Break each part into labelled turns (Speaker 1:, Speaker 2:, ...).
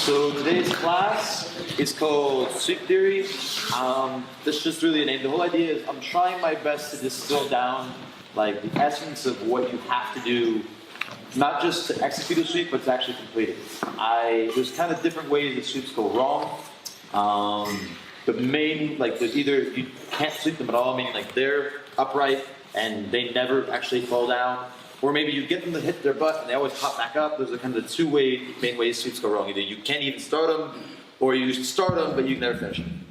Speaker 1: So today's class is called Sweep Theory. That's just really a name. The whole idea is I'm trying my best to distill down like the essence of what you have to do, not just to execute a sweep, but to actually complete it. There's kind of different ways that sweeps go wrong. The main, like there's either you can't sweep them at all, meaning like they're upright and they never actually fall down. Or maybe you get them to hit their butt and they always pop back up. Those are kind of the two main ways sweeps go wrong. Either you can't even start them, or you start them, but you can never finish them.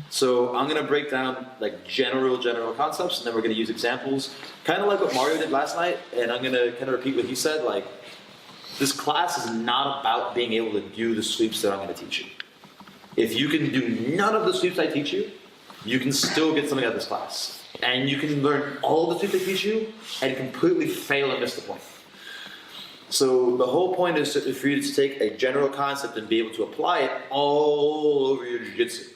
Speaker 1: So I'm going to break down like general concepts, and then we're going to use examples. Kind of like what Mario did last night, and I'm going to kind of repeat what he said. Like, this class is not about being able to do the sweeps that I'm going to teach you. If you can do none of the sweeps I teach you, you can still get something out of this class. And you can learn all the sweeps I teach you and completely fail and miss the point. So the whole point is for you to take a general concept and be able to apply it all over your jiu-jitsu.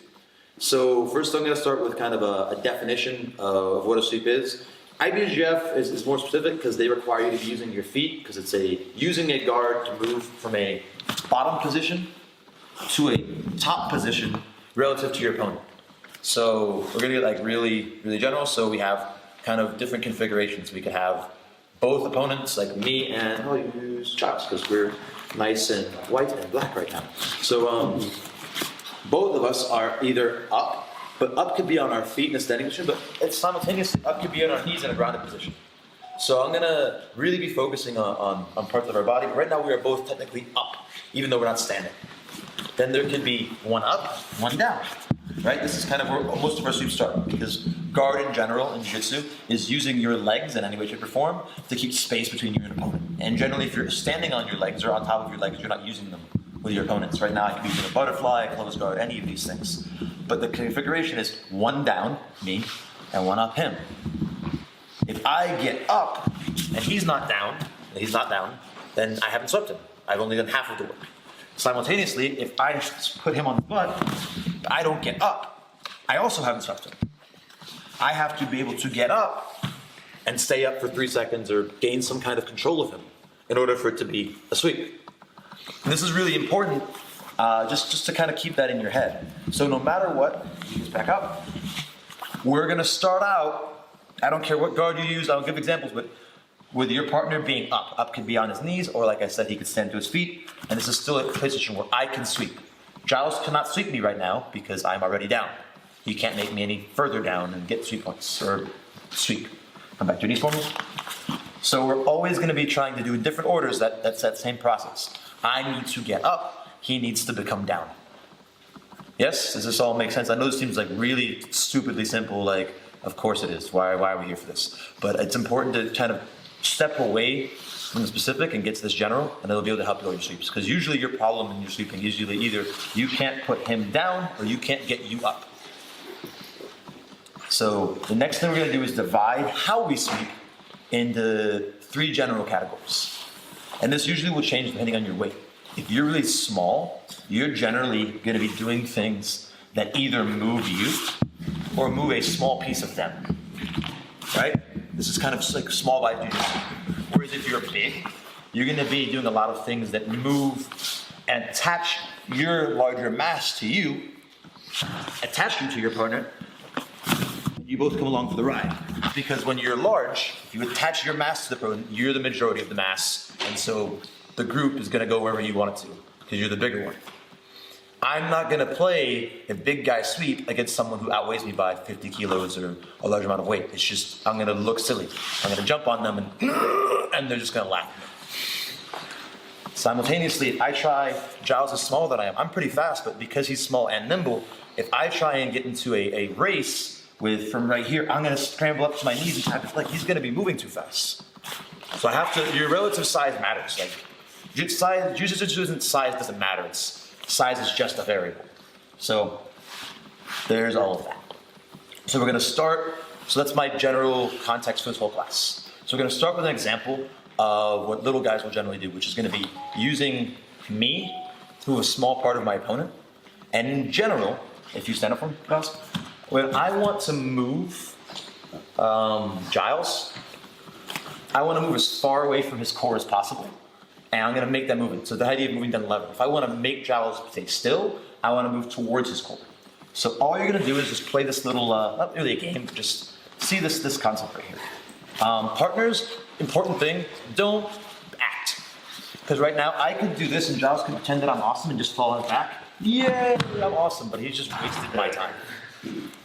Speaker 1: So first I'm going to start with kind of a definition of what a sweep is. IBJJF is more specific because they require you to be using your feet, because it's using a guard to move from a bottom position to a top position relative to your opponent. So we're going to get like really general. So we have kind of different configurations. We could have both opponents, like me and I'll use Chops because we're nice and white and black right now. So both of us are either up, but up could be on our feet in a standing position, but it's simultaneously up could be on our knees in a grounded position. So I'm going to really be focusing on parts of our body. Right now we are both technically up, even though we're not standing. Then there could be one up, one down. Right? This is kind of where most of our sweeps start, because guard in general in jiu-jitsu is using your legs in any way, shape, or form to keep space between you and your opponent. And generally, if you're standing on your legs or on top of your legs, you're not using them with your opponents. Right now, I could be using a butterfly, a closed guard, any of these things. But the configuration is one down, me, and one up, him. If I get up and he's not down, then I haven't swept him. I've only done half of the work. Simultaneously, if I put him on the butt, I don't get up, I also haven't swept him. I have to be able to get up and stay up for 3 seconds or gain some kind of control of him in order for it to be a sweep. And this is really important, just to kind of keep that in your head. So no matter what, just back up, we're going to start out, I don't care what guard you use, I'll give examples, but with your partner being up. Up could be on his knees, or like I said, he could stand to his feet, and this is still a position where I can sweep. Giles cannot sweep me right now because I'm already down. He can't make me any further down and get sweep points, or sweep. Come back to your knees for me. So we're always going to be trying to do in different orders that's that same process. I need to get up, he needs to become down. Yes? Does this all make sense? I know this seems like really stupidly simple, like, of course it is. Why are we here for this? But it's important to kind of step away from the specific and get to this general, and it'll be able to help you all your sweeps. Because usually your problem in your sweeping is usually either you can't put him down or you can't get you up. So the next thing we're going to do is divide how we sweep into 3 general categories. And this usually will change depending on your weight. If you're really small, you're generally going to be doing things that either move you or move a small piece of them. Right? This is kind of like small body jiu-jitsu. Whereas if you're big, you're going to be doing a lot of things that move and attach your larger mass to you, attach you to your partner, and you both come along for the ride. Because when you're large, if you attach your mass to the opponent, you're the majority of the mass, and so the group is going to go wherever you want it to, because you're the bigger one. I'm not going to play a big guy sweep against someone who outweighs me by 50 kilos or a large amount of weight. It's just, I'm going to look silly. I'm going to jump on them and they're just going to laugh at me. Simultaneously, if I try, Giles is smaller than I am. I'm pretty fast, but because he's small and nimble, if I try and get into a race from right here, I'm going to scramble up to my knees and tap, like he's going to be moving too fast. So I have to, your relative size matters. Like, jiu-jitsu isn't size doesn't matter. Size is just a variable. So there's all of that. So we're going to start, so that's my general context for this whole class. So we're going to start with an example of what little guys will generally do, which is going to be using me to a small part of my opponent. And in general, if you stand up for me, guys, when I want to move Giles, I want to move as far away from his core as possible.
Speaker 2: and I'm going to make that movement. So the idea of moving down the lever. If I want to make Giles stay still, I want to move towards his core. So all you're going to do is just play this little, not really a game, but just see this concept right here. Partners, important thing, don't act. Because right now, I could do this and Giles could pretend that I'm awesome and just fall on his back. Yay, I'm awesome, but he's just wasted my time.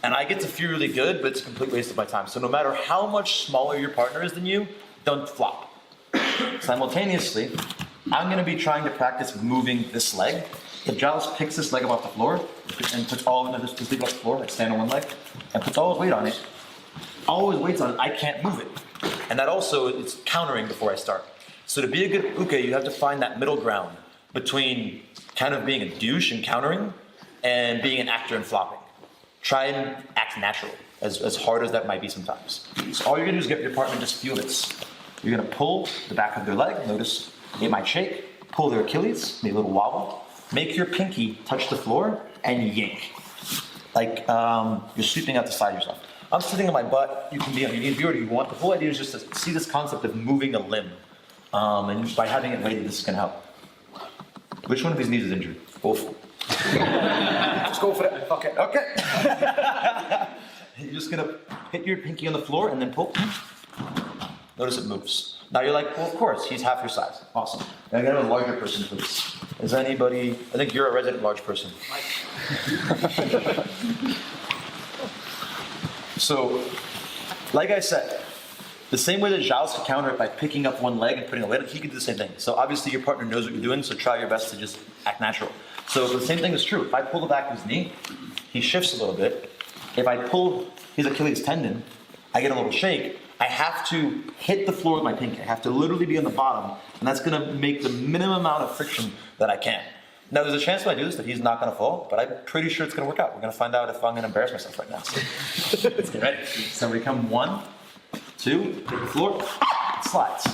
Speaker 2: And I get to feel really good, but it's a complete waste of my time. So no matter how much smaller your partner is than you, don't flop. Simultaneously, I'm going to be trying to practice moving this leg. If Giles picks this leg up off the floor and puts all of this leg off the floor, like stand on one leg, and puts all his weight on it, I can't move it. And that also is countering before I start. So to be a good uke, you have to find that middle ground between kind of being a douche and countering and being an actor and flopping. Try and act natural, as hard as that might be sometimes. So all you're gonna do is get your partner to just feel this. You're gonna pull the back of their leg, notice it might shake, pull their Achilles, maybe a little wobble, make your pinky touch the floor and yank. Like you're sweeping out the side of yourself. I'm sitting on my butt, you can be on your knees, whatever you want. The whole idea is just to see this concept of moving a limb. And by having it weighted, this is gonna help. Which one of these knees is injured? Both. Just go for it. Okay. Okay. You're just gonna hit your pinky on the floor and then pull. Notice it moves. Now you're like, well, of course, he's half your size. Awesome. Now I got a larger person, please. Is anybody? I think you're a resident large person. So, like I said, the same way that Giles could counter it by picking up one leg and putting a weight, he could do the same thing. So obviously your partner knows what you're doing, so try your best to just act natural. So the same thing is true. If I pull the back of his knee, he shifts a little bit. If I pull his Achilles tendon, I get a little shake. I have to hit the floor with my pinky. I have to literally be on the bottom, and that's gonna make the minimum amount of friction that I can. Now there's a chance when I do this that he's not gonna fall, but I'm pretty sure it's gonna work out. We're gonna find out if I'm gonna embarrass myself right now. So let's get ready. So we come 1, 2, hit the floor, slides.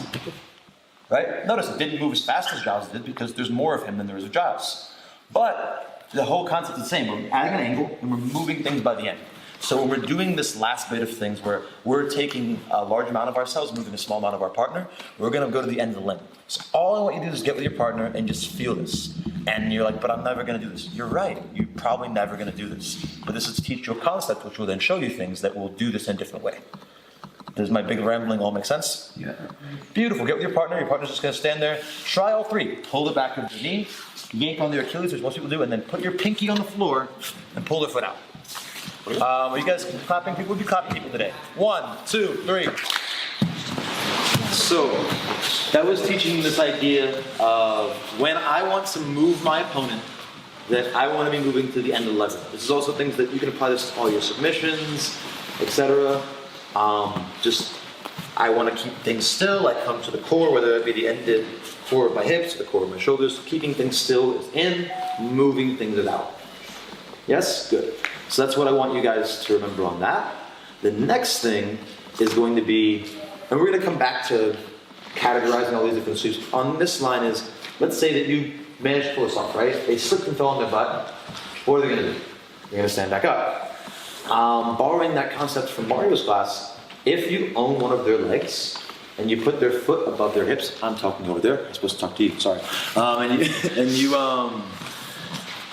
Speaker 2: Right? Notice it didn't move as fast as Giles did because there's more of him than there is of Giles. But the whole concept is the same. We're adding an angle and we're moving things by the end. So when we're doing this last bit of things where we're taking a large amount of ourselves, moving a small amount of our partner, we're gonna go to the end of the limb. So all I want you to do is get with your partner and just feel this. And you're like, but I'm never gonna do this. You're right, you're probably never gonna do this. But this is to teach you a concept which will then show you things that will do this in a different way. Does my big rambling all make sense?
Speaker 3: Yeah.
Speaker 2: Beautiful, get with your partner. Your partner's just gonna stand there. Try all three. Pull the back of the knee, yank on their Achilles, which most people do, and then put your pinky on the floor and pull their foot out. Are you guys clapping people? We'll be clapping people today. 1, 2, 3.
Speaker 1: So, that was teaching you this idea of when I want to move my opponent, that I want to be moving to the end of the lever. This is also things that you can apply this to all your submissions, etc. I want to keep things still. I come to the core, whether it be the ended core of my hips, the core of my shoulders. Keeping things still is in, moving things is out. Yes? Good. So that's what I want you guys to remember on that. The next thing is going to be, and we're going to come back to categorizing all these different sweeps. On this line is, let's say that you managed to pull this off, right? They slipped and fell on their butt. What are they going to do? They're going to stand back up. Borrowing that concept from Mario's class, if you own one of their legs and you put their foot above their hips, I'm talking over there. I'm supposed to talk to you. Sorry.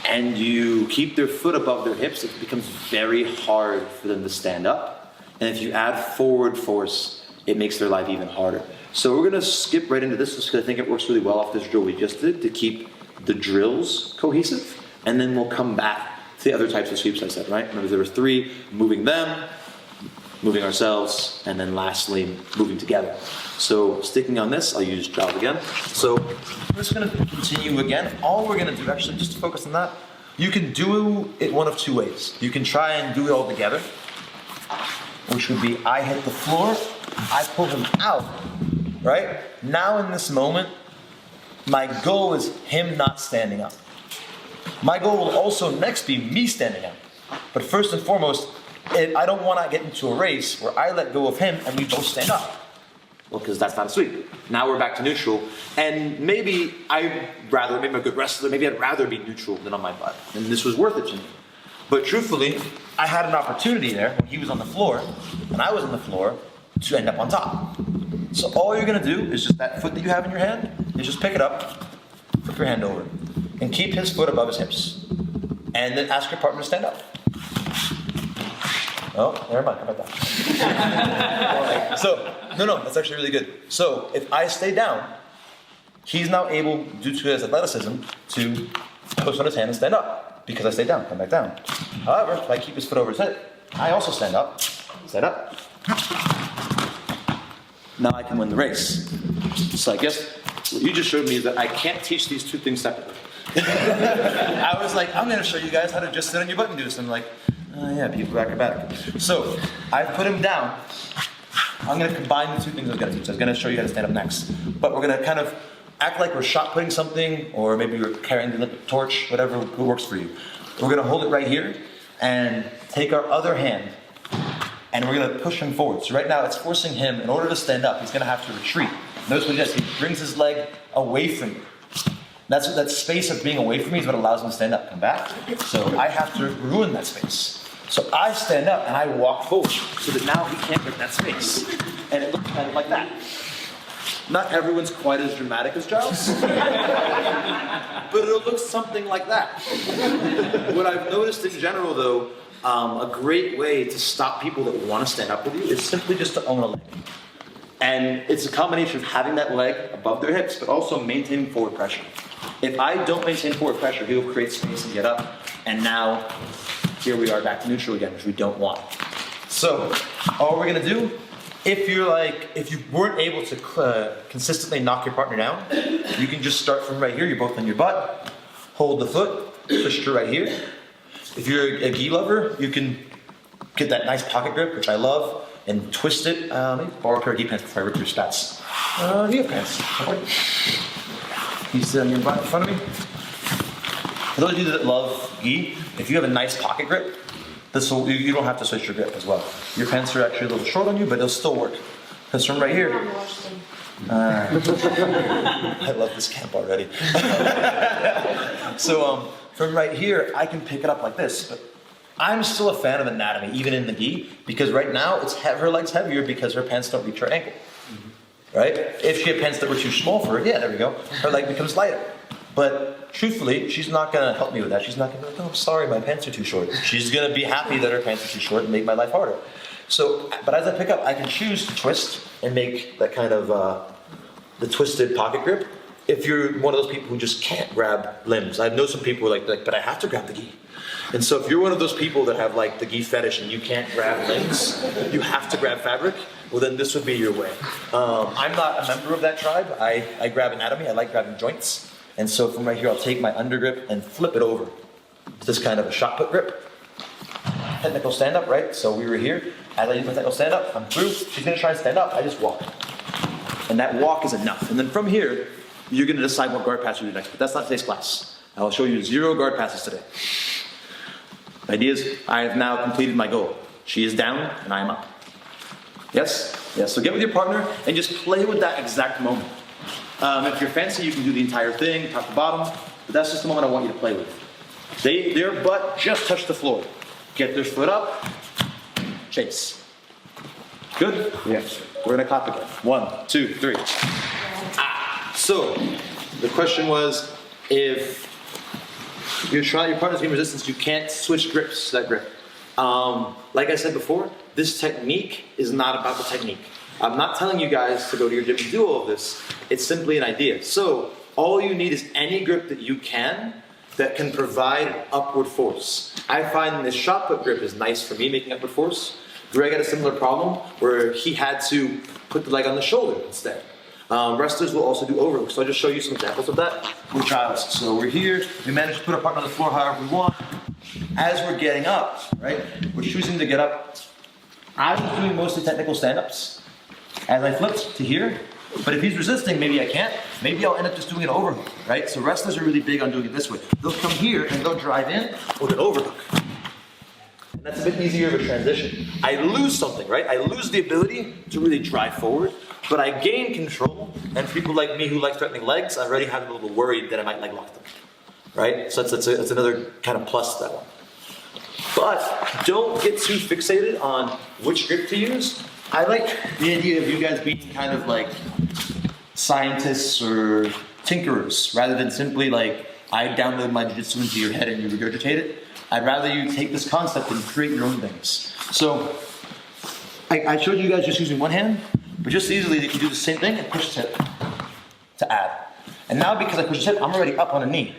Speaker 1: And you keep their foot above their hips, it becomes very hard for them to stand up. And if you add forward force, it makes their life even harder. So we're gonna skip right into this just because I think it works really well off this drill we just did to keep the drills cohesive. And then we'll come back to the other types of sweeps I said, right? Remember there were 3, moving them, moving ourselves, and then lastly, moving together. So sticking on this, I'll use job again. So we're just gonna continue again. All we're gonna do, actually, just to focus on that, you can do it one of 2 ways. You can try and do it all together, which would be I hit the floor, I pull him out, right? Now in this moment, my goal is him not standing up. My goal will also next be me standing up. But first and foremost, I don't want to get into a race where I let go of him and we both stand up. Well, because that's not a sweep. Now we're back to neutral. And maybe maybe I'm a good wrestler, maybe I'd rather be neutral than on my butt. And this was worth it to me. But truthfully, I had an opportunity there when he was on the floor and I was on the floor to end up on top. So all you're gonna do is just that foot that you have in your hand,
Speaker 2: is just pick it up, flip your hand over, and keep his foot above his hips. And then ask your partner to stand up. Oh, never mind, how about that? So, no, that's actually really good. So, if I stay down, he's now able, due to his athleticism, to push on his hand and stand up. Because I stay down, come back down. However, if I keep his foot over his head, I also stand up. Now I can win the race. So I guess what you just showed me is that I can't teach these two things separately. I was like, I'm going to show you guys how to just sit on your butt and do this. And I'm like, oh yeah, people are acrobatic. So I put him down. I'm going to combine the two things I was going to teach. I was going to show you how to stand up next. But we're going to kind of act like we're shot putting something, or maybe we're carrying the Olympic torch, whatever works for you. We're going to hold it right here and take our other hand and we're going to push him forward. So right now it's forcing him, in order to stand up, he's going to have to retreat. Notice what he does. He brings his leg away from you. That's that space of being away from me is what allows him to stand up. Come back. So I have to ruin that space. So I stand up and I walk forward so that now he can't get that space. And it looks kind of like that. Not everyone's quite as dramatic as Giles, but it'll look something like that. What I've noticed in general, though, a great way to stop people that want to stand up with you is simply just to own a leg. And it's a combination of having that leg above their hips, but also maintaining forward pressure. If I don't maintain forward pressure, he'll create space and get up. And now, here we are back to neutral again, which we don't want. So, all we're going to do, if you weren't able to consistently knock your partner down, you can just start from right here. You're both on your butt. Hold the foot. Push to right here. If you're a gi lover, you can get that nice pocket grip, which I love, and twist it. Maybe borrow a pair of gi pants before I rip your spats. Gi pants. You sit on your butt in front of me. For those of you that love gi, if you have a nice pocket grip, you don't have to switch your grip as well. Your pants are actually a little short on you, but they'll still work. Because from right here, I love this camp already. So from right here, I can pick it up like this. But I'm still a fan of anatomy, even in the gi, because right now her leg's heavier because her pants don't reach her ankle. Right? If she had pants that were too small for her, yeah, there we go. Her leg becomes lighter. But truthfully, she's not going to help me with that. She's not going to be like, oh, I'm sorry, my pants are too short. She's going to be happy that her pants are too short and make my life harder. So, but as I pick up, I can choose to twist and make that kind of the twisted pocket grip. If you're one of those people who just can't grab limbs, I know some people who are like, but I have to grab the gi. And so if you're one of those people that have like the gi fetish and you can't grab limbs, you have to grab fabric, well then this would be your way. I'm not a member of that tribe. I grab anatomy. I like grabbing joints. And so from right here, I'll take my undergrip and flip it over. It's this kind of a shot put grip. Technical stand up, right? So we were here. As I use my technical stand up, I'm through. She's gonna try and stand up. I just walk. And that walk is enough. And then from here, you're gonna decide what guard pass you do next. But that's not today's class. I will show you 0 guard passes today. The idea is, I have now completed my goal. She is down and I am up. Yes? Yes. So get with your partner and just play with that exact moment. If you're fancy, you can do the entire thing, top to bottom, but that's just the moment I want you to play with. Their butt just touched the floor. Get their foot up, chase. Good? Yes. We're gonna clap again. 1, 2, 3. So, the question was, if your partner's in resistance, you can't switch grips, that grip. Like I said before, this technique is not about the technique. I'm not telling you guys to go to your gym and do all of this. It's simply an idea. So all you need is any grip that you can that can provide upward force. I find this shot put grip is nice for me, making upward force. Greg had a similar problem where he had to put the leg on the shoulder instead. Wrestlers will also do overhooks. So I'll just show you some examples of that with Giles. So we're here. We managed to put our partner on the floor however we want. As we're getting up, right, we're choosing to get up. I was doing mostly technical stand-ups. As I flipped to here, but if he's resisting, maybe I can't. Maybe I'll end up just doing an overhook, right? So wrestlers are really big on doing it this way. They'll come here and they'll drive in with an overhook. And that's a bit easier of a transition. I lose something, right? I lose the ability to really drive forward, but I gain control. And people like me who like threatening legs, I already have a little worried that I might leg lock them, right? So that's another kind of plus to that one. But don't get too fixated on which grip to use. I like the idea of you guys being kind of like scientists or tinkerers rather than simply like I download my jiu-jitsu into your head and you regurgitate it. I'd rather you take this concept and create your own things. So I showed you guys just using one hand, but just easily you can do the same thing and push his hip to add. And now because I push his hip, I'm already up on a knee.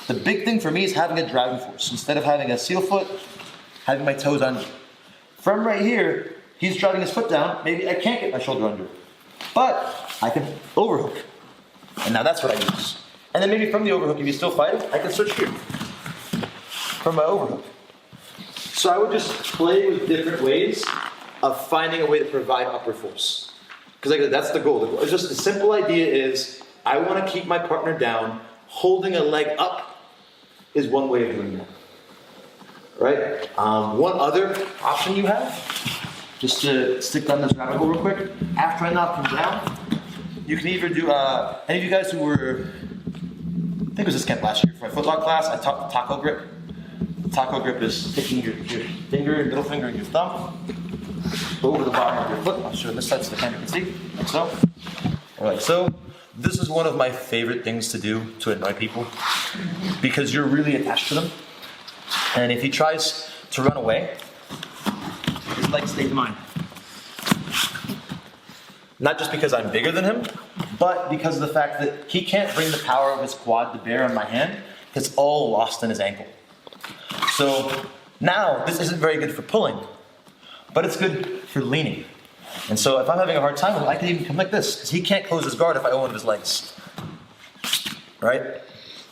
Speaker 2: The big thing for me is having a driving force. Instead of having a seal foot, having my toes under. From right here, he's driving his foot down. Maybe I can't get my shoulder under. But I can overhook. And now that's what I use. And then maybe from the overhook, if he's still fighting, I can switch here. From my overhook. So I would just play with different ways of finding a way to provide upward force. Because that's the goal. It's just the simple idea is, I want to keep my partner down. Holding a leg up is one way of doing that. Right? One other option you have, just to stick down this rabbit hole real quick, after I knock him down, you can either do, any of you guys who were, I think it was this camp last year, for my footlock class, I taught the taco grip. The taco grip is taking your finger, middle finger, and your thumb over the bottom of your foot. I'll show this side so the camera can see, like so. Or like so. This is one of my favorite things to do to annoy people because you're really attached to them. And if he tries to run away, his legs stay mine. Not just because I'm bigger than him, but because of the fact that he can't bring the power of his quad to bear on my hand. It's all lost in his ankle. So now, this isn't very good for pulling, but it's good for leaning. And so if I'm having a hard time with it, I can even come like this, because he can't close his guard if I own one of his legs. Right?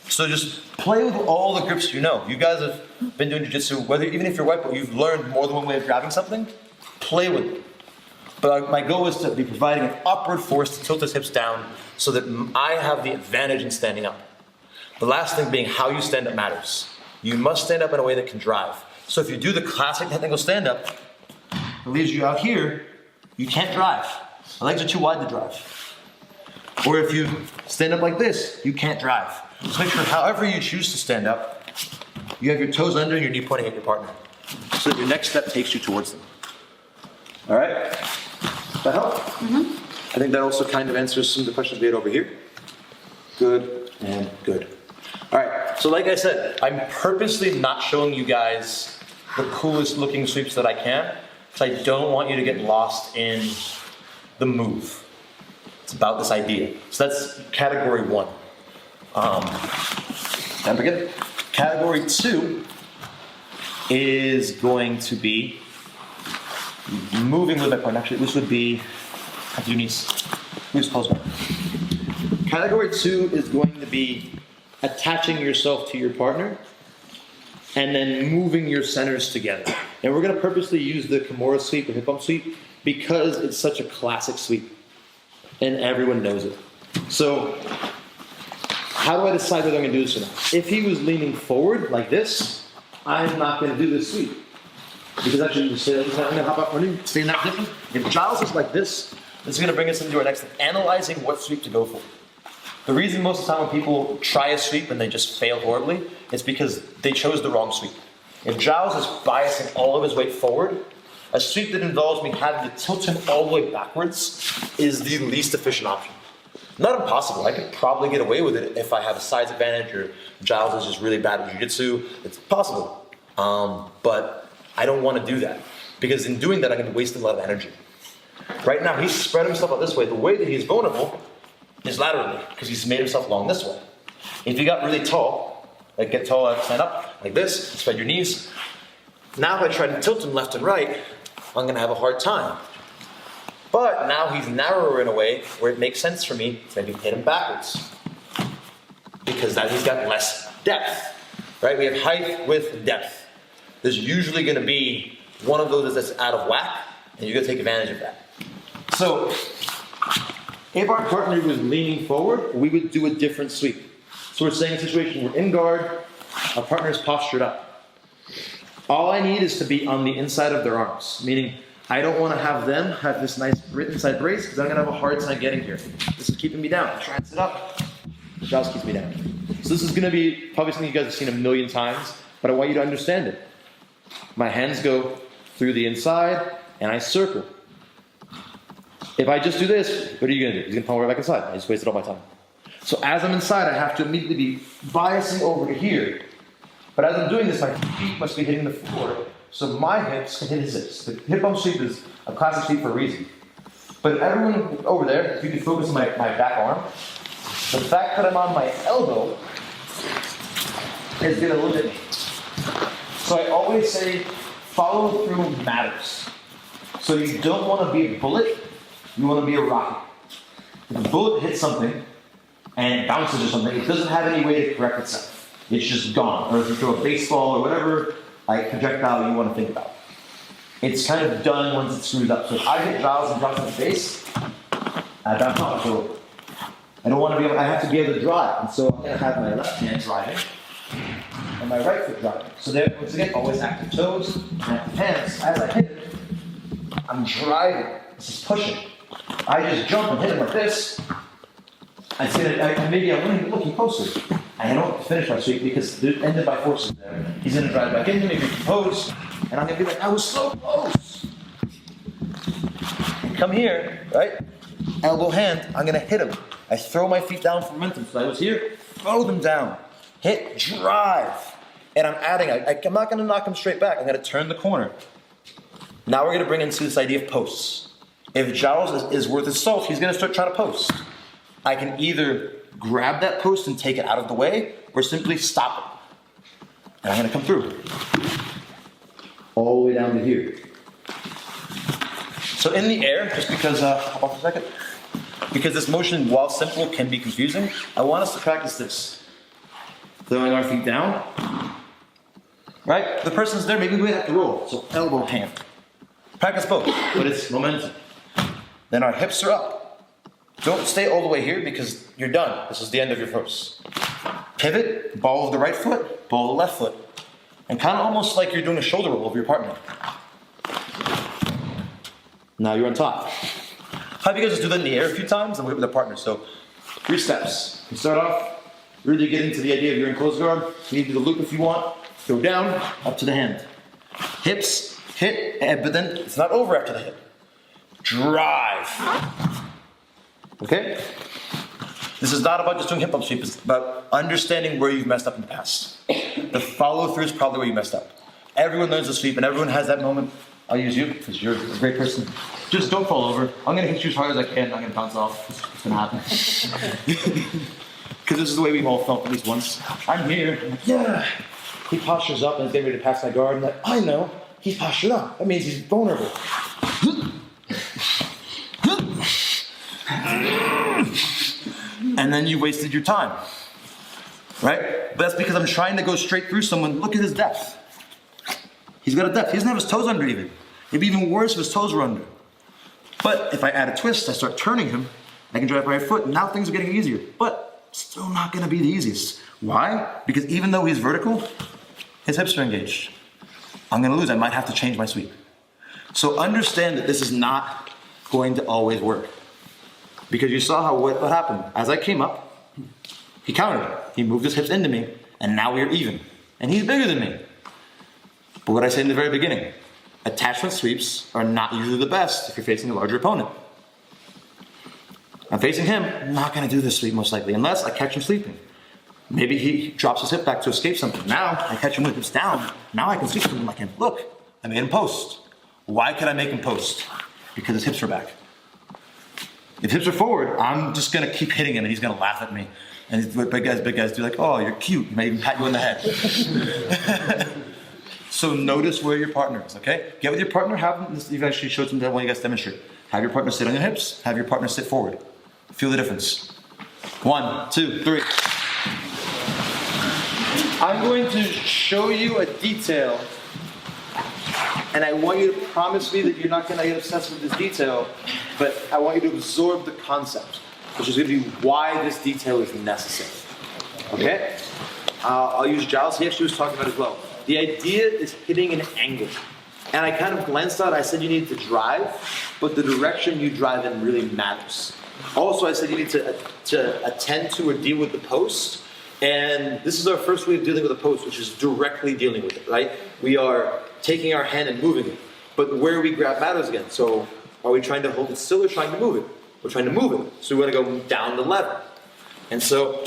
Speaker 2: So just play with all the grips you know. You guys have been doing jiu-jitsu, even if you're white belt, you've learned more than one way of grabbing something, play with it. But my goal is to be providing an upward force to tilt his hips down so that I have the advantage in standing up. The last thing being how you stand up matters. You must stand up in a way that can drive. So if you do the classic technical stand up, it leaves you out here, you can't drive. The legs are too wide to drive. Or if you stand up like this, you can't drive. So make sure however you choose to stand up, you have your toes under and your knee pointing at your partner. So that your next step takes you towards them. All right? Does that help? Mm-hmm. I think that also kind of answers some of the questions we had over here. Good and good. All right, so like I said, I'm purposely not showing you guys the coolest looking sweeps that I can, because I don't want you to get lost in the move. It's about this idea. So that's category one. Don't forget, category two is going to be moving with my partner. Actually, this would be at your knees. Please close one. Category two is going to be attaching yourself to your partner and then moving your centers together. And we're going to purposely use the Kimura sweep or hip bump sweep because it's such a classic sweep and everyone knows it. So how do I decide whether I'm going to do this or not? If he was leaning forward like this, I'm not going to do this sweep. Because actually, you say, I'm going to hop up running, stay in that difference. If Giles is like this is going to bring us into our next thing, analyzing what sweep to go for. The reason most of the time when people try a sweep and they just fail horribly is because they chose the wrong sweep. If Giles is biasing all of his weight forward, a sweep that involves me having to tilt him all the way backwards is the least efficient option. Not impossible. I could probably get away with it if I have a size advantage or Giles is just really bad at jiu-jitsu. It's possible. But I don't want to do that because in doing that, I'm going to waste a lot of energy. Right now, he's spread himself out this way. The way that he's vulnerable is laterally because he's made himself long this way. If you got really tall, like get tall, stand up like this, spread your knees. Now if I try to tilt him left and right, I'm going to have a hard time. But now he's narrower in a way where it makes sense for me to maybe hit him backwards. Because now he's got less depth. Right? We have height with depth. There's usually going to be one of those that's out of whack, and you're going to take advantage of that. So, if our partner was leaning forward, we would do a different sweep. So we're saying in a situation, we're in guard, our partner is postured up. All I need is to be on the inside of their arms, meaning I don't want to have them have this nice inside brace because I'm going to have a hard time getting here. This is keeping me down. I try and sit up, the jaws keeps me down. So this is going to be probably something you guys have seen a million times, but I want you to understand it. My hands go through the inside and I circle. If I just do this, what are you going to do? He's going to pull right back inside. I just wasted all my time. So as I'm inside, I have to immediately be biasing over to here. But as I'm doing this, my feet must be hitting the floor, so my hips can hit his hips. The hip bump sweep is a classic sweep for a reason. But everyone over there, if you can focus on my back arm, the fact that I'm on my elbow is gonna limit me. So I always say, follow through matters. So you don't wanna be a bullet, you wanna be a rocket. If a bullet hits something and it bounces or something, it doesn't have any way to correct itself. It's just gone. Or if you throw a baseball or whatever, like projectile you wanna think about. It's kind of done once it's screwed up. So if I hit Giles and drops in the face, I bounce off the over. I don't want to be able, I have to be able to drive. And so I'm going to have my left hand driving and my right foot driving. So there, once again, always active toes and active hands. As I hit it, I'm driving. This is pushing. I just jump and hit him like this. Maybe I'm winning, look, he posted. I don't finish my sweep because the end of my force is there. He's going to drive back into me, compose, and I'm going to be like, I was so close. Come here, right? Elbow hand, I'm going to hit him. I throw my feet down for momentum. So I was here, throw them down. Hit, drive. And I'm adding, I'm not going to knock him straight back. I'm going to turn the corner. Now we're going to bring into this idea of posts. If Giles is worth his salt, he's going to start trying to post. I can either grab that post and take it out of the way, or simply stop it. And I'm going to come through. All the way down to here. So in the air, just because, hold on a second. Because this motion, while simple, can be confusing, I want us to practice this. Throwing our feet down. Right? The person's there, maybe we have to roll. So elbow, hand. Practice both, but it's momentum. Then our hips are up. Don't stay all the way here because you're done. This is the end of your force. Pivot, ball of the right foot, ball of the left foot. And kind of almost like you're doing a shoulder roll of your partner. Now you're on top. Have you guys just do that in the air a few times and with a partner? So 3 steps. You start off, really get into the idea of you're in close guard. You need to do the loop if you want. Throw down, up to the hand. Hips, hit, but then it's not over after the hit. Drive. Okay? This is not about just doing hip bump sweep. It's about understanding where you've messed up in the past. The follow through is probably where you messed up. Everyone learns to sweep and everyone has that moment. I'll use you because you're a great person. Just don't fall over. I'm going to hit you as hard as I can. I'm going to bounce off. It's going to happen. Because this is the way we've all felt at least once. I'm here. I'm like, yeah. He postures up and is getting ready to pass my guard. I'm like, I know. He's postured up. That means he's vulnerable. And then you wasted your time. Right? But that's because I'm trying to go straight through someone. Look at his depth. He's got a depth. He doesn't have his toes under even. It'd be even worse if his toes were under. But if I add a twist, I start turning him, I can drive my right foot, and now things are getting easier. But still not going to be the easiest. Why? Because even though he's vertical, his hips are engaged. I'm going to lose. I might have to change my sweep. So understand that this is not going to always work. Because you saw what happened. As I came up, he countered it. He moved his hips into me, and now we're even. And he's bigger than me. But what I said in the very beginning, attachment sweeps are not usually the best if you're facing a larger opponent. I'm facing him, I'm not going to do this sweep most likely, unless I catch him sleeping. Maybe he drops his hip back to escape something. Now I catch him with hips down. Now I can sweep him like him. Look, I made him post. Why could I make him post? Because his hips are back. If hips are forward, I'm just going to keep hitting him and he's going to laugh at me. And big guys do like, oh, you're cute. He might even pat you on the head. So notice where your partner is, okay? Get with your partner, you've actually showed some when you guys demonstrate. Have your partner sit on your hips, have your partner sit forward. Feel the difference. 1, 2, 3. I'm going to show you a detail, and I want you to promise me that you're not going to get obsessed with this detail, but I want you to absorb the concept, which is going to be why this detail is necessary. Okay? I'll use Giles. He actually was talking about it as well. The idea is hitting an angle. And I kind of glanced out, I said you need to drive, but the direction you drive in really matters. Also, I said you need to attend to or deal with the post. And this is our first way of dealing with a post, which is directly dealing with it, right? We are taking our hand and moving it. But where we grab matters again. So are we trying to hold it still or trying to move it? We're trying to move it. So we want to go down the lever. And so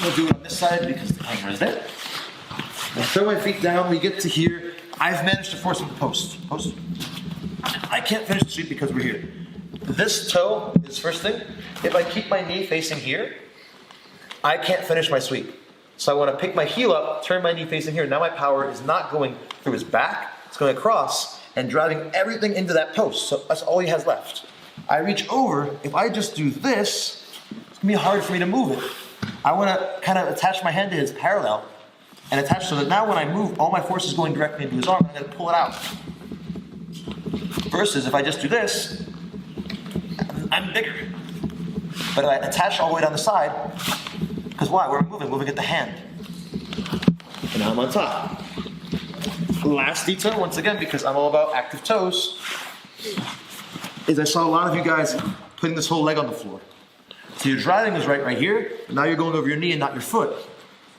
Speaker 2: we'll do it on this side because the hanger is there. I throw my feet down, we get to here. I've managed to force him to post. I can't finish the sweep because we're here. This toe is first thing. If I keep my knee facing here, I can't finish my sweep. So I want to pick my heel up, turn my knee facing here. Now my power is not going through his back, it's going across and driving everything into that post. So that's all he has left. I reach over, if I just do this, it's gonna be hard for me to move it. I want to kind of attach my hand to his parallel and attach so that now when I move, all my force is going directly into his arm, I'm going to pull it out. Versus if I just do this, I'm bigger. But if I attach all the way down the side, because why? We're moving at the hand. And now I'm on top. Last detail, once again, because I'm all about active toes, is I saw a lot of you guys putting this whole leg on the floor. So your driving is right here, and now you're going over your knee and not your foot.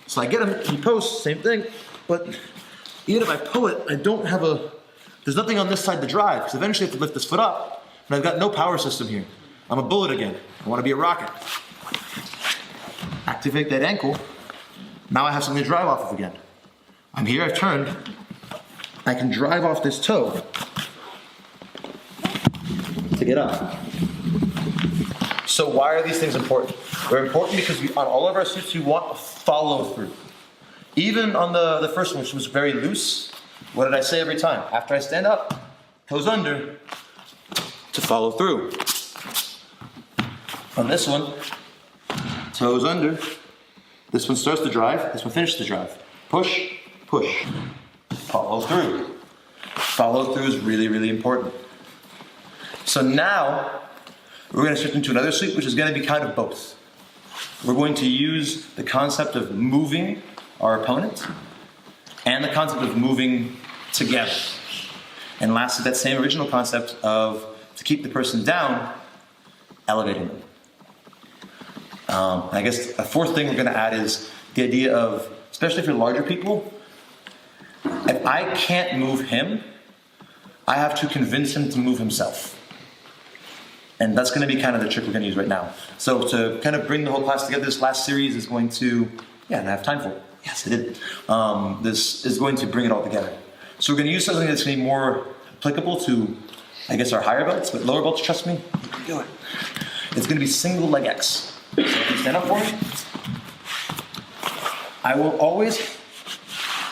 Speaker 2: So I get him, he posts, same thing, but even if I pull it, I don't have there's nothing on this side to drive, because eventually I have to lift this foot up, and I've got no power system here. I'm a bullet again. I want to be a rocket. Activate that ankle. Now I have something to drive off of again. I'm here, I've turned. I can drive off this toe to get up. So why are these things important? They're important because on all of our suits, we want a follow through. Even on the first one, which was very loose, what did I say every time? After I stand up, toes under, to follow through. On this one, toes under. This one starts to drive, this one finishes the drive. Push, push, follow through. Follow through is really, really important. So now, we're going to shift into another sweep, which is going to be kind of both. We're going to use the concept of moving our opponent and the concept of moving together. And lastly, that same original concept of, to keep the person down, elevating them. I guess a fourth thing we're going to add is the idea of, especially for larger people, if I can't move him, I have to convince him to move himself. And that's going to be kind of the trick we're going to use right now. So to kind of bring the whole class together, this last series is going to, and I have time for it. Yes, I did. This is going to bring it all together. So we're going to use something that's going to be more applicable to, I guess, our higher belts, but lower belts, trust me, you can do it. It's going to be single leg X. So if you stand up for me, I will always,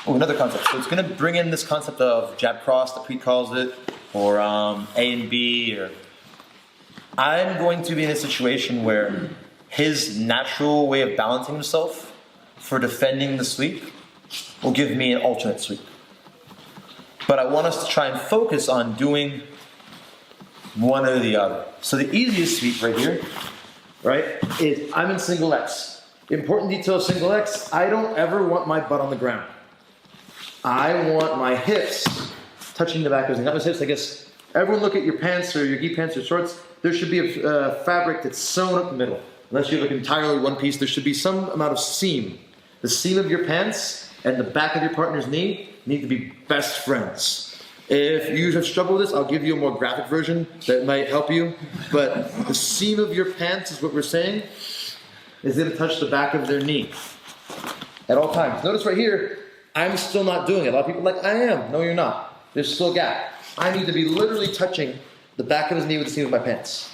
Speaker 2: another concept. So it's going to bring in this concept of jab cross, that Pete calls it, or A and B, or I'm going to be in a situation where his natural way of balancing himself for defending the sweep will give me an alternate sweep. But I want us to try and focus on doing one or the other. So the easiest sweep right here, right, is I'm in single X. Important detail of single X, I don't ever want my butt on the ground. I want my hips touching the back of his not my hips, I guess. Everyone look at your pants or your gi pants or shorts. There should be a fabric that's sewn up the middle. Unless you have like entirely one piece, there should be some amount of seam. The seam of your pants and the back of your partner's knee need to be best friends. If you have struggled with this, I'll give you a more graphic version that might help you. But the seam of your pants is what we're saying is going to touch the back of their knee at all times. Notice right here, I'm still not doing it. A lot of people are like, I am. No, you're not. There's still a gap. I need to be literally touching the back of his knee with the seam of my pants.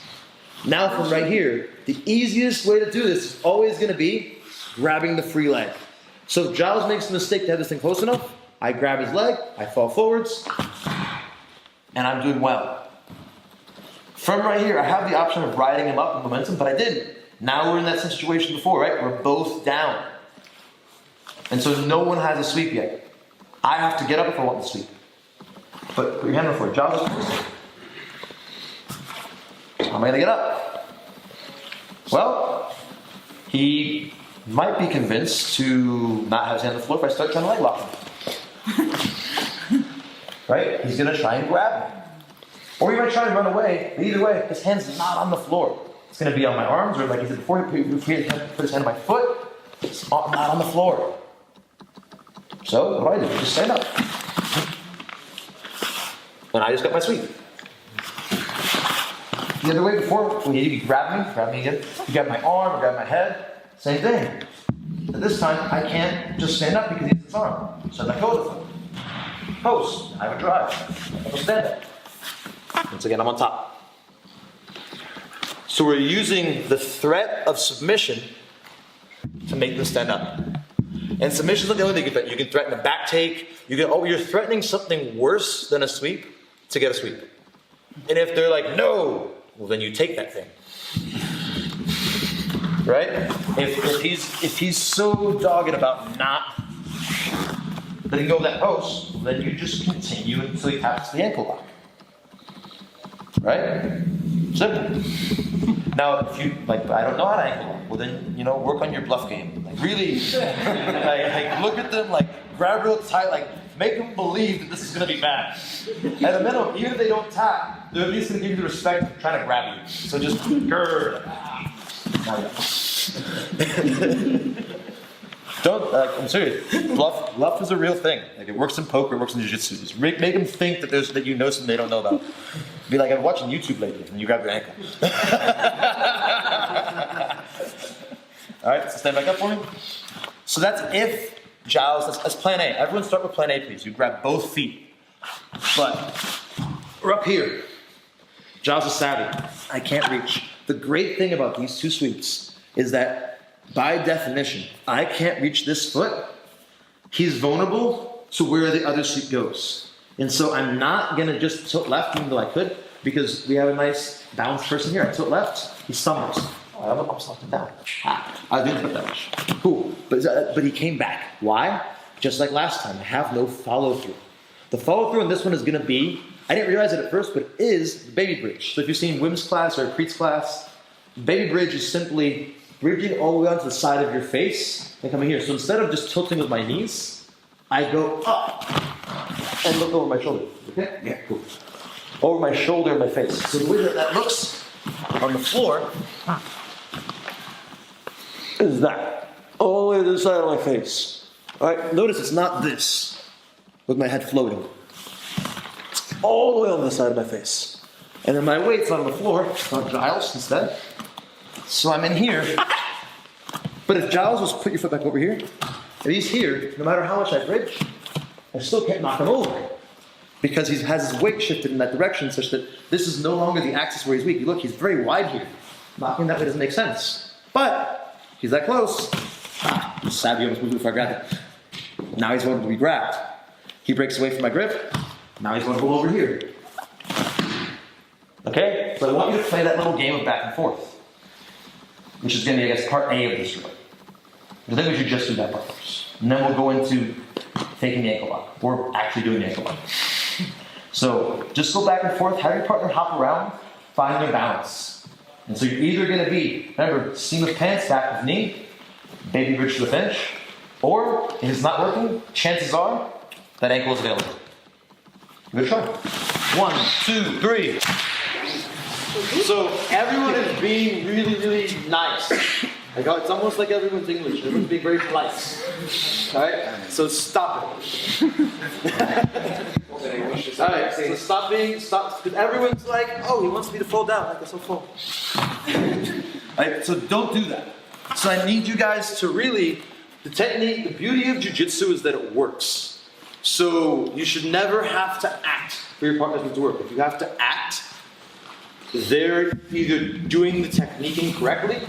Speaker 2: Now from right here, the easiest way to do this is always going to be grabbing the free leg. So if Giles makes a mistake to have this thing close enough, I grab his leg, I fall forwards, and I'm doing well. From right here, I have the option of riding him up with momentum, but I didn't. Now we're in that situation before, right? We're both down. And so no one has a sweep yet. I have to get up if I want the sweep. But put your hand on the floor. Giles is first. How am I going to get up? Well, he might be convinced to not have his hand on the floor if I start trying to leg lock him. Right? He's going to try and grab me. Or he might try and run away. But either way, his hand's not on the floor. It's going to be on my arms, or like he said before, he put his hand on my foot. It's not on the floor. So, what do? Just stand up. And I just got my sweep. The other way before, when you grab me again, you grab my arm, or grab my head, same thing. And this time, I can't just stand up because he has his arm. So I let go of the foot. Post, I have a drive. I will stand up. Once again, I'm on top. So we're using the threat of submission to make them stand up. And submission is not the only thing you can threaten. You can threaten a back take. You're threatening something worse than a sweep to get a sweep. And if they're like, no, well then you take that thing. Right? If he's so dogged about not letting go of that post, well, then you just continue until he taps the ankle lock. Right? Simple. Now, if you I don't know how to ankle lock. Well, then work on your bluff game. Really, look at them, grab real tight, make them believe that this is going to be bad. At a minimum, even if they don't tap, they're at least going to give you the respect of trying to grab you. So just grr. Don't. I'm serious. Bluff is a real thing. It works in poker. It works in jiu-jitsu. Just make them think that you know something they don't know about. Be like, I'm watching YouTube lately, and you grab your ankle. All right, so stand back up for me. So that's if Giles. That's plan A. Everyone start with plan A, please. You grab both feet. But we're up here. Giles is savvy. I can't reach. The great thing about these two sweeps is that, by definition, I can't reach this foot. He's vulnerable to where the other sweep goes. And so I'm not going to just tilt left, even though I could, because we have a nice balanced person here. I tilt left, he stumbles. I almost knocked him down. I didn't put that much. Cool. But he came back. Why? Just like last time, I have no follow-through. The follow-through on this one is going to be, I didn't realize it at first, but it is the baby bridge. So if you've seen women's class or Preet's class, baby bridge is simply bridging all the way onto the side of your face and coming here. So instead of just tilting with my knees, I go up and look over my shoulder. Okay? Yeah, cool. Over my shoulder and my face. So the way that looks on the floor is that. All the way to the side of my face. Alright, notice it's not this, with my head floating. It's all the way on the side of my face. And then my weight's on the floor, it's on Giles instead. So I'm in here. But if Giles was put your foot back over here, if he's here, no matter how much I bridge, I still can't knock him over. Because he has his weight shifted in that direction such that this is no longer the axis where he's weak. Look, he's very wide here. Knocking that way doesn't make sense. But he's that close. Savvy almost moved before I grabbed it. Now he's going to be grabbed. He breaks away from my grip. Now he's going to go over here. Okay? So I want you to play that little game of back and forth. Which is going to be, I guess, part A of this drill. I think we should just do that part first. And then we'll go into taking the ankle lock. Or actually doing the ankle lock. So just go back and forth. Have your partner hop around. Find their balance. And so you're either going to be, remember, seam of pants, back with knee, baby bridge to the finish. Or, if it's not working, chances are that ankle is available. Give it a try. 1, 2, 3. So everyone is being really, really nice. It's almost like everyone's English. Everyone's being very polite. Alright? So stop it. Alright, so stop, because everyone's like, oh, he wants me to fall down. Like, that's so full. Alright, so don't do that. So I need you guys to really, the technique, the beauty of jiu-jitsu is that it works. So you should never have to act for your partners to work. If you have to act, they're either doing the technique incorrectly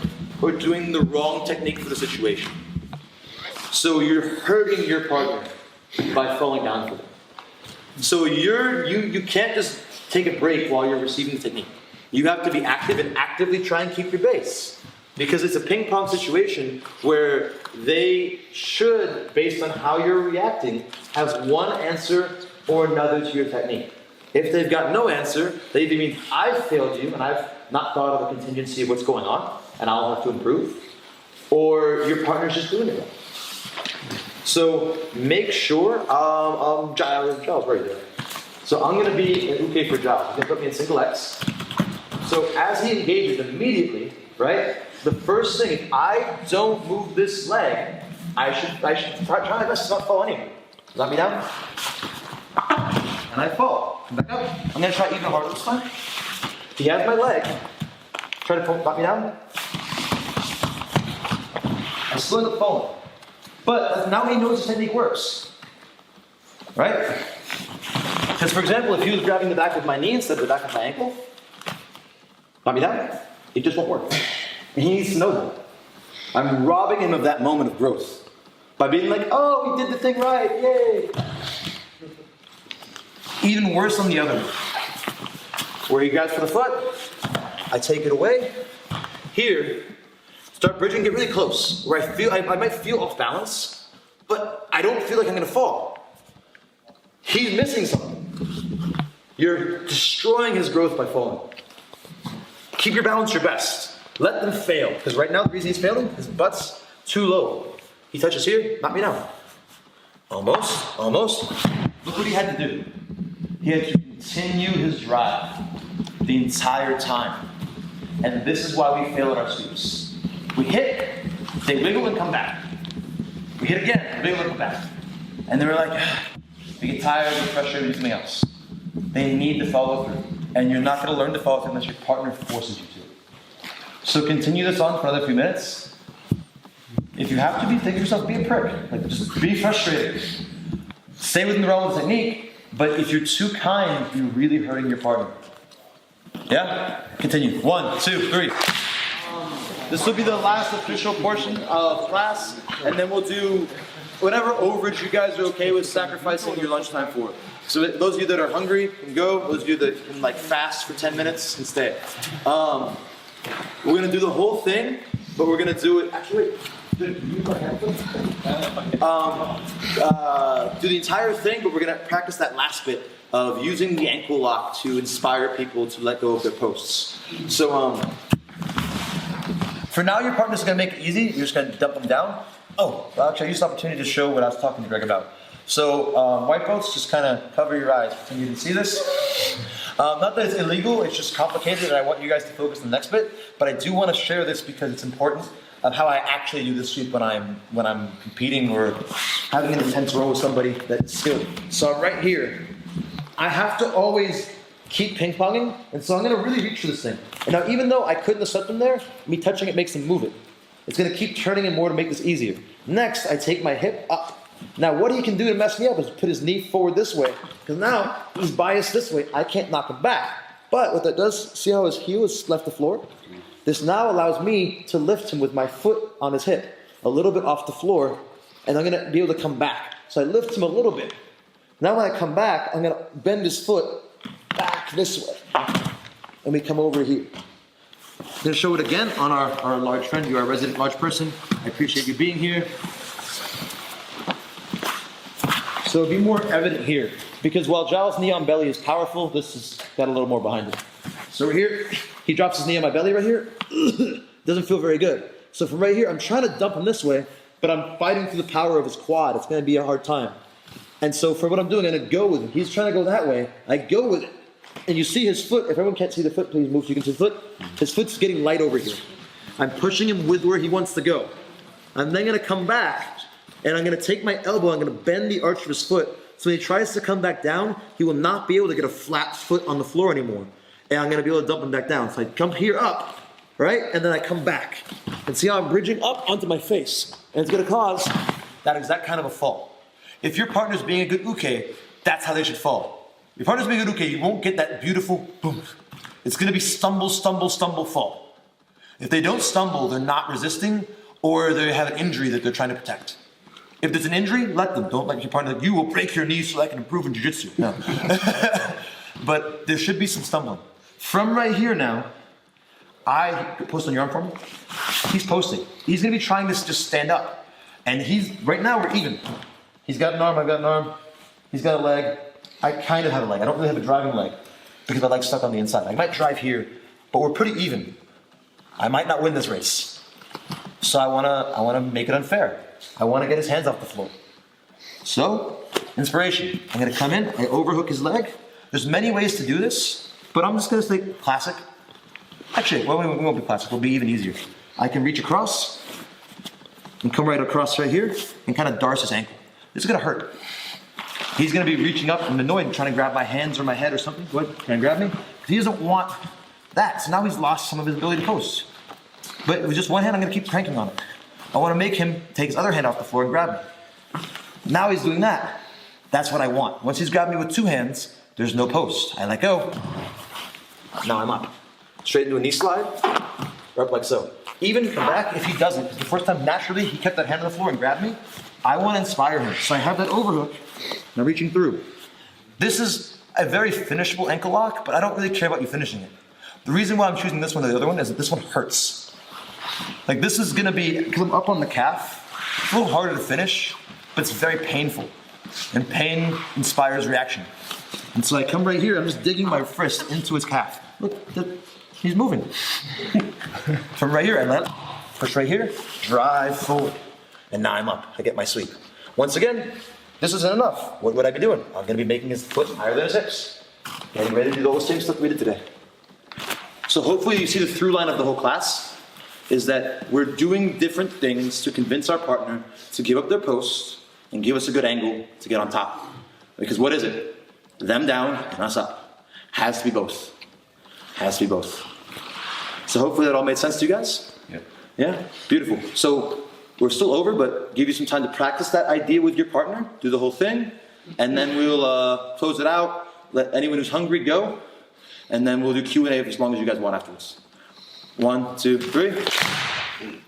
Speaker 2: or doing the wrong technique for the situation. So you're hurting your partner by falling down for them. So you can't just take a break while you're receiving the technique. You have to be active and actively try and keep your base. Because it's a ping pong situation where they should, based on how you're reacting, have one answer or another to your technique. If they've got no answer, that either means I've failed you and I've not thought of a contingency of what's going on and I'll have to improve, or your partner's just doing it wrong. So make sure, Giles right there. So I'm going to be in uke for Giles. He's going to put me in single X. So as he engages immediately, right, the first thing, if I don't move this leg, I should try my best to not fall anyway. Knock me down. And I fall. Come back up. I'm going to try even harder this time. He has my leg. Try to knock me down. still end up falling. But now he knows the technique works, right? Because for example, if he was grabbing the back of my knee instead of the back of my ankle, knock me down, it just won't work. And he needs to know that. I'm robbing him of that moment of growth by being like, oh, he did the thing right, yay. Even worse on the other, where he grabs for the foot, I take it away. Here, start bridging, get really close, where I might feel off balance, but I don't feel like I'm gonna fall. He's missing something. You're destroying his growth by falling. Keep your balance your best. Let them fail, because right now the reason he's failing, his butt's too low. He touches here, knock me down. Almost, almost. Look what he had to do. He had to continue his drive the entire time. And this is why we fail at our sweeps. We hit, they wiggle and come back. We hit again, wiggle and come back. And they were like, we get tired, we're frustrated, we do something else. They need to follow through. And you're not going to learn to follow through unless your partner forces you to. So continue this on for another few minutes. If you have to be, think of yourself, be a prick. Like, just be frustrated. Stay within the realm of the technique, but if you're too kind, you're really hurting your partner. Yeah? Continue. 1, 2, 3. This will be the last official portion of class, and then we'll do whatever overage you guys are okay with sacrificing your lunchtime for. So those of you that are hungry can go. Those of you that can like fast for 10 minutes can stay. We're gonna do the whole thing, but we're gonna do it. Actually, wait. Do the entire thing, but we're gonna practice that last bit of using the ankle lock to inspire people to let go of their posts. So for now, your partner's gonna make it easy. You're just gonna dump them down. Oh, well, actually, I used the opportunity to show what I was talking to Greg about. So white belts, just kind of cover your eyes. Can you even see this? Not that it's illegal, it's just complicated, and I want you guys to focus on the next bit. But I do want to share this because it's important of how I actually do this sweep when I'm competing or having an intense role with somebody that's skilled. So I'm right here. I have to always keep ping-ponging, and so I'm going to really reach for this thing. And now, even though I couldn't have swept him there, me touching it makes him move it. It's going to keep turning him more to make this easier. Next, I take my hip up. Now, what he can do to mess me up is put his knee forward this way, because now he's biased this way. I can't knock him back. But what that does, see how his heel has left the floor? This now allows me to lift him with my foot on his hip, a little bit off the floor, and I'm going to be able to come back. So I lift him a little bit. Now when I come back, I'm going to bend his foot back this way, and we come over here. I'm going to show it again on our large friend. You are a resident large person. I appreciate you being here. So it'll be more evident here, because while Giles' knee on belly is powerful, this has got a little more behind it. So we're here, he drops his knee on my belly right here, doesn't feel very good. So from right here, I'm trying to dump him this way, but I'm fighting through the power of his quad. It's going to be a hard time. And so for what I'm doing, I'm going to go with him. He's trying to go that way, I go with it. And you see his foot, if everyone can't see the foot, please move so you can see the foot. His foot's getting light over here. I'm pushing him with where he wants to go. I'm then going to come back, and I'm going to take my elbow, I'm going to bend the arch of his foot, so when he tries to come back down, he will not be able to get a flat foot on the floor anymore. And I'm going to be able to dump him back down. So I come here up, right? And then I come back. And see how I'm bridging up onto my face. And it's going to cause that exact kind of a fall. If your partner's being a good uke, that's how they should fall. If your partner's being a good uke, you won't get that beautiful boom. It's going to be stumble, stumble, stumble, fall. If they don't stumble, they're not resisting, or they have an injury that they're trying to protect. If there's an injury, let them. Don't let your partner, you will break your knees so I can improve in jiu-jitsu. No. But there should be some stumbling. From right here now, I post on your arm for me. He's posting. He's going to be trying to just stand up. And right now we're even. He's got an arm, I've got an arm. He's got a leg. I kind of have a leg. I don't really have a driving leg because my leg's stuck on the inside. I might drive here, but we're pretty even. I might not win this race. So I wanna make it unfair. I want to get his hands off the floor. So, inspiration. I'm going to come in, I overhook his leg. There's many ways to do this, but I'm just going to say classic. Actually, well, we won't be classic, we'll be even easier. I can reach across, and come right across right here, and kind of darce his ankle. This is going to hurt. He's going to be reaching up and annoyed and trying to grab my hands or my head or something. Go ahead, can I grab me? He doesn't want that, so now he's lost some of his ability to post. But with just one hand, I'm going to keep cranking on it. I want to make him take his other hand off the floor and grab me. Now he's doing that. That's what I want. Once he's grabbed me with 2 hands, there's no post. I let go. Now I'm up. Straight into a knee slide, or up like so. Even come back if he doesn't, because the first time naturally he kept that hand on the floor and grabbed me, I want to inspire him. So I have that overhook, now reaching through. This is a very finishable ankle lock, but I don't really care about you finishing it. The reason why I'm choosing this one or the other one is that this one hurts. Like this is gonna be, because I'm up on the calf, it's a little harder to finish, but it's very painful. And pain inspires reaction. And so I come right here, I'm just digging my wrist into his calf. Look, he's moving. From right here, I let push right here, drive forward. And now I'm up, I get my sweep. Once again, this isn't enough. What would I be doing? I'm gonna be making his foot higher than his hips. Getting ready to do all the same stuff we did today. So hopefully you see the through line of the whole class is that we're doing different things to convince our partner to give up their post and give us a good angle to get on top. Because what is it? Them down and us up. Has to be both. Has to be both. So hopefully that all made sense to you guys?
Speaker 1: Yeah.
Speaker 2: Yeah? Beautiful. So we're still over, but give you some time to practice that idea with your partner, do the whole thing, and then we'll close it out, let anyone who's hungry go, and then we'll do Q&A for as long as you guys want afterwards. 1, 2, 3.